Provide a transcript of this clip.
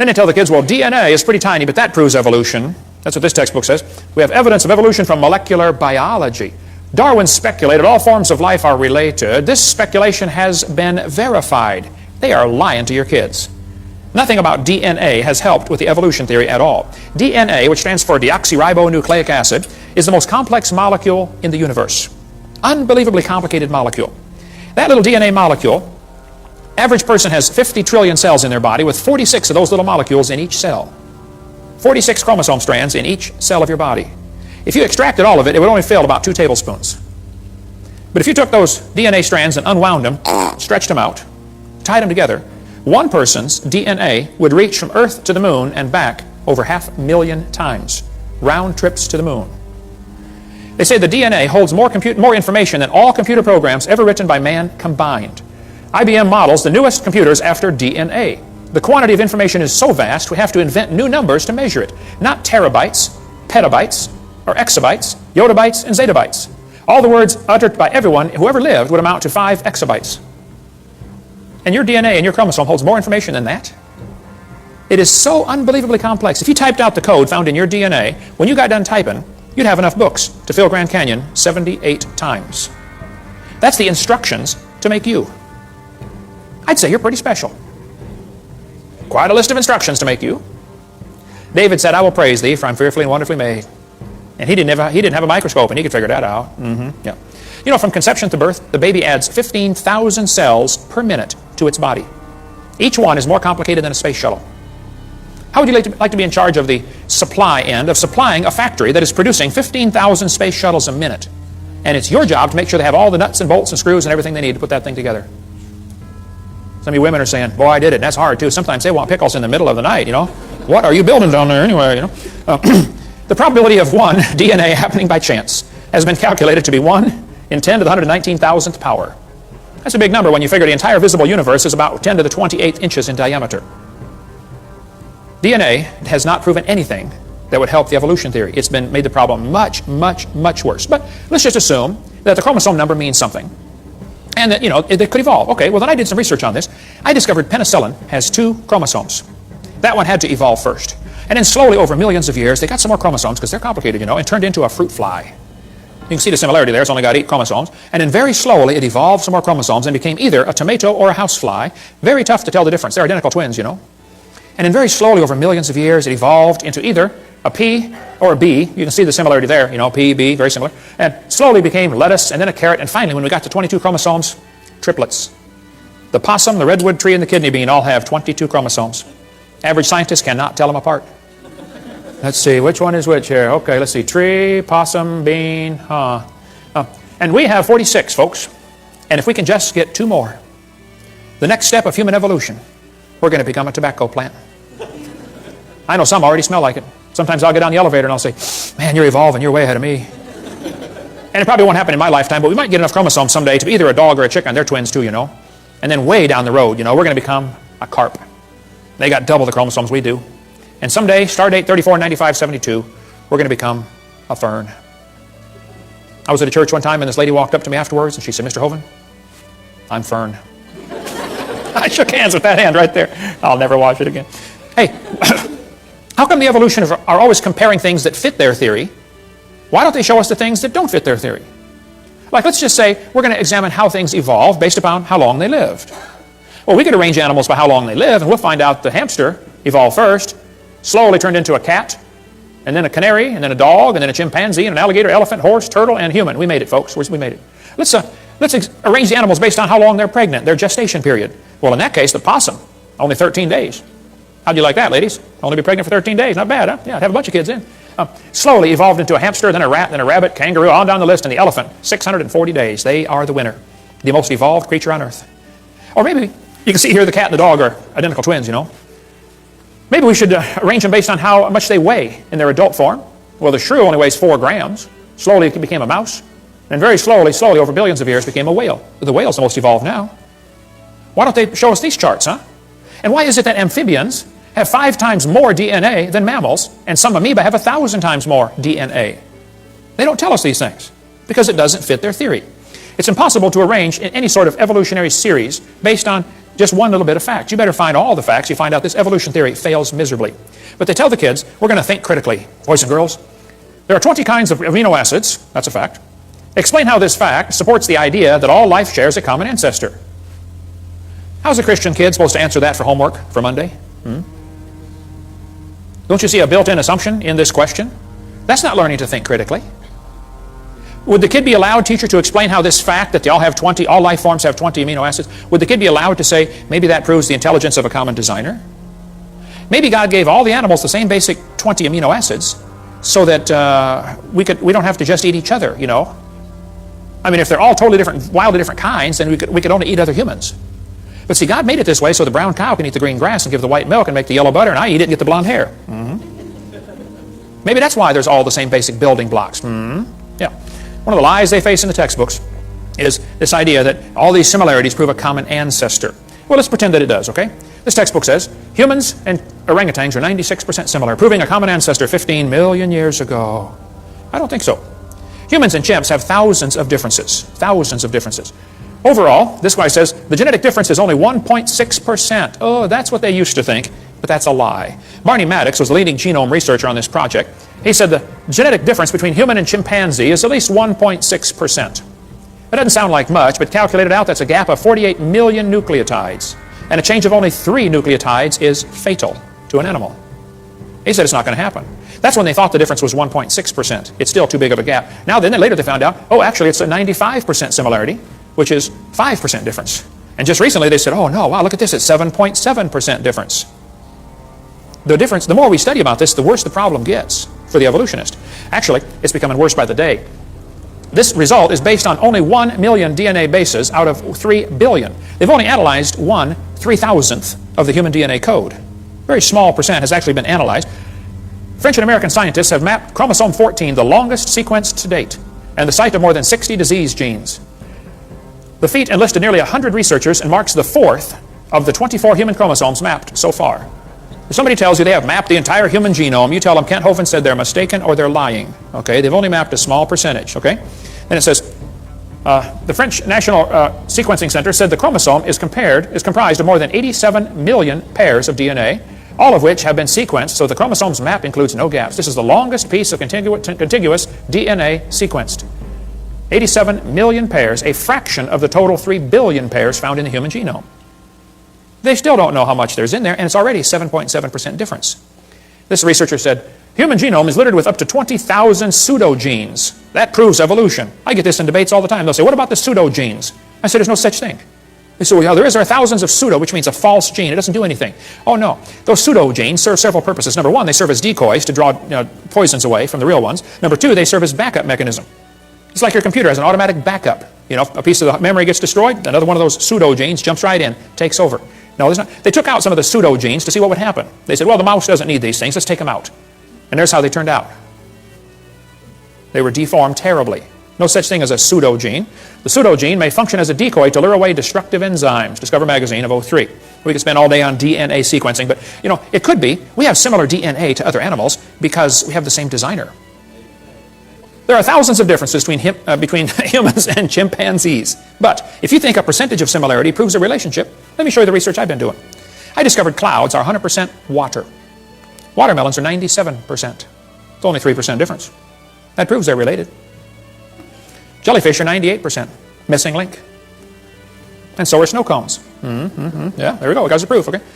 Then they tell the kids, well, DNA is pretty tiny, but that proves evolution. That's what this textbook says. We have evidence of evolution from molecular biology. Darwin speculated all forms of life are related. This speculation has been verified. They are lying to your kids. Nothing about DNA has helped with the evolution theory at all. DNA, which stands for deoxyribonucleic acid, is the most complex molecule in the universe. Unbelievably complicated molecule. That little DNA molecule, average person has 50 trillion cells in their body with 46 of those little molecules in each cell. 46 chromosome strands in each cell of your body. If you extracted all of it, it would only fill about 2 tablespoons. But if you took those DNA strands and unwound them, stretched them out, tied them together, one person's DNA would reach from Earth to the moon and back over 500,000 times. Round trips to the moon. They say the DNA holds more information than all computer programs ever written by man combined. IBM models the newest computers after DNA. The quantity of information is so vast, we have to invent new numbers to measure it. Not terabytes, petabytes, or exabytes, yottabytes, and zettabytes. All the words uttered by everyone who ever lived would amount to 5 exabytes. And your DNA and your chromosome holds more information than that. It is so unbelievably complex. If you typed out the code found in your DNA, when you got done typing, you'd have enough books to fill Grand Canyon 78 times. That's the instructions to make you. I'd say you're pretty special. Quite a list of instructions to make you. David said, I will praise thee, for I'm fearfully and wonderfully made. And he didn't have a microscope, and he could figure that out. Yeah. You know, from conception to birth, the baby adds 15,000 cells per minute to its body. Each one is more complicated than a space shuttle. How would you like to be in charge of the supply end of supplying a factory that is producing 15,000 space shuttles a minute? And it's your job to make sure they have all the nuts and bolts and screws and everything they need to put that thing together. Some of you women are saying, boy, I did it. And that's hard, too. Sometimes they want pickles in the middle of the night, you know. What are you building down there anyway, you know? The probability of one DNA happening by chance has been calculated to be 1 in 10 to the 119,000th power. That's a big number when you figure the entire visible universe is about 10 to the 28th inches in diameter. DNA has not proven anything that would help the evolution theory. It's been made the problem much, much, much worse. But let's just assume that the chromosome number means something. And that, you know, it could evolve. Okay, well then I did some research on this. I discovered penicillin has 2 chromosomes. That one had to evolve first. And then slowly over millions of years, they got some more chromosomes because they're complicated, you know, and turned into a fruit fly. You can see the similarity there. It's only got 8 chromosomes. And then very slowly it evolved some more chromosomes and became either a tomato or a housefly. Very tough to tell the difference. They're identical twins, you know. And then very slowly over millions of years, it evolved into either a pea or a bee. You can see the similarity there, you know, pea, bee, very similar. And slowly became lettuce and then a carrot. And finally, when we got to 22 chromosomes, triplets. The possum, the redwood tree, and the kidney bean all have 22 chromosomes. Average scientists cannot tell them apart. Let's see, which one is which here? Okay, let's see, tree, possum, bean, and we have 46, folks. And if we can just get 2 more, the next step of human evolution, we're going to become a tobacco plant. I know some already smell like it. Sometimes I'll get on the elevator and I'll say, man, you're evolving, you're way ahead of me. And it probably won't happen in my lifetime, but we might get enough chromosomes someday to be either a dog or a chicken. They're twins too, you know. And then way down the road, you know, we're going to become a carp. They got double the chromosomes we do. And someday, star date 349572, we're going to become a fern. I was at a church one time and this lady walked up to me afterwards and she said, Mr. Hovind, I'm fern. I shook hands with that hand right there. I'll never watch it again. Hey, how come the evolutionists are always comparing things that fit their theory? Why don't they show us the things that don't fit their theory? Like, let's just say we're going to examine how things evolve based upon how long they lived. Well, we could arrange animals by how long they live, and we'll find out the hamster evolved first, slowly turned into a cat, and then a canary, and then a dog, and then a chimpanzee, and an alligator, elephant, horse, turtle, and human. We made it, folks. We made it. Let's arrange the animals based on how long they're pregnant, their gestation period. Well, in that case, the possum, only 13 days. How'd you like that, ladies? Only be pregnant for 13 days. Not bad, huh? Yeah, I'd have a bunch of kids in. Slowly evolved into a hamster, then a rat, then a rabbit, kangaroo, on down the list, and the elephant. 640 days. They are the winner. The most evolved creature on earth. Or maybe, you can see here the cat and the dog are identical twins, you know. Maybe we should arrange them based on how much they weigh in their adult form. Well, the shrew only weighs 4 grams. Slowly it became a mouse. And very slowly, over billions of years, became a whale. The whale's the most evolved now. Why don't they show us these charts, huh? And why is it that amphibians have 5 times more DNA than mammals, and some amoeba have 1,000 times more DNA? They don't tell us these things because it doesn't fit their theory. It's impossible to arrange in any sort of evolutionary series based on just one little bit of facts. You better find all the facts. You find out this evolution theory fails miserably. But they tell the kids, we're going to think critically. Boys and girls, there are 20 kinds of amino acids. That's a fact. Explain how this fact supports the idea that all life shares a common ancestor. How's a Christian kid supposed to answer that for homework for Monday? Don't you see a built-in assumption in this question? That's not learning to think critically. Would the kid be allowed, teacher, to explain how this fact that all life forms have 20 amino acids, would the kid be allowed to say, maybe that proves the intelligence of a common designer? Maybe God gave all the animals the same basic 20 amino acids so that we don't have to just eat each other, you know. I mean, if they're all totally different, wildly different kinds, then we could only eat other humans. But see, God made it this way so the brown cow can eat the green grass and give the white milk and make the yellow butter, and I eat it and get the blonde hair. Maybe that's why there's all the same basic building blocks. Yeah. One of the lies they face in the textbooks is this idea that all these similarities prove a common ancestor. Well, let's pretend that it does, okay? This textbook says humans and orangutans are 96% similar, proving a common ancestor 15 million years ago. I don't think so. Humans and chimps have thousands of differences. Thousands of differences. Overall, this guy says the genetic difference is only 1.6%. Oh, that's what they used to think, but that's a lie. Barney Maddox was the leading genome researcher on this project. He said the genetic difference between human and chimpanzee is at least 1.6%. That doesn't sound like much, but calculated out, that's a gap of 48 million nucleotides. And a change of only 3 nucleotides is fatal to an animal. He said it's not going to happen. That's when they thought the difference was 1.6%. It's still too big of a gap. Now then, later they found out, oh, actually it's a 95% similarity, which is 5% difference. And just recently they said, oh no, wow, look at this, it's 7.7% difference. The difference, the more we study about this, the worse the problem gets for the evolutionist. Actually, it's becoming worse by the day. This result is based on only 1 million DNA bases out of 3 billion. They've only analyzed 1/3000th of the human DNA code. Very small percent has actually been analyzed. French and American scientists have mapped chromosome 14, the longest sequence to date, and the site of more than 60 disease genes. The feat enlisted nearly 100 researchers and marks the 4th of the 24 human chromosomes mapped so far. If somebody tells you they have mapped the entire human genome, you tell them Kent Hovind said they're mistaken or they're lying. Okay, they've only mapped a small percentage. Okay, then it says the French National Sequencing Center said the chromosome is comprised of more than 87 million pairs of DNA, all of which have been sequenced, so the chromosome's map includes no gaps. This is the longest piece of contiguous DNA sequenced. 87 million pairs, a fraction of the total 3 billion pairs found in the human genome. They still don't know how much there's in there, and it's already 7.7% difference. This researcher said, human genome is littered with up to 20,000 pseudogenes. That proves evolution. I get this in debates all the time. They'll say, what about the pseudogenes? I say, there's no such thing. They say, well, yeah, there are thousands of pseudo, which means a false gene. It doesn't do anything. Oh, no. Those pseudogenes serve several purposes. Number one, they serve as decoys to draw poisons away from the real ones. Number two, they serve as backup mechanism. It's like your computer has an automatic backup. You know, a piece of the memory gets destroyed, another one of those pseudogenes jumps right in, takes over. No, there's not. They took out some of the pseudogenes to see what would happen. They said, well, the mouse doesn't need these things, let's take them out. And there's how they turned out. They were deformed terribly. No such thing as a pseudogene. The pseudogene may function as a decoy to lure away destructive enzymes. Discover Magazine of '03. We could spend all day on DNA sequencing, but you know, it could be. We have similar DNA to other animals because we have the same designer. There are thousands of differences between humans and chimpanzees. But if you think a percentage of similarity proves a relationship, let me show you the research I've been doing. I discovered clouds are 100% water. Watermelons are 97%. It's only 3% difference. That proves they're related. Jellyfish are 98%. Missing link. And so are snow cones. Yeah, there we go. We got the proof, okay?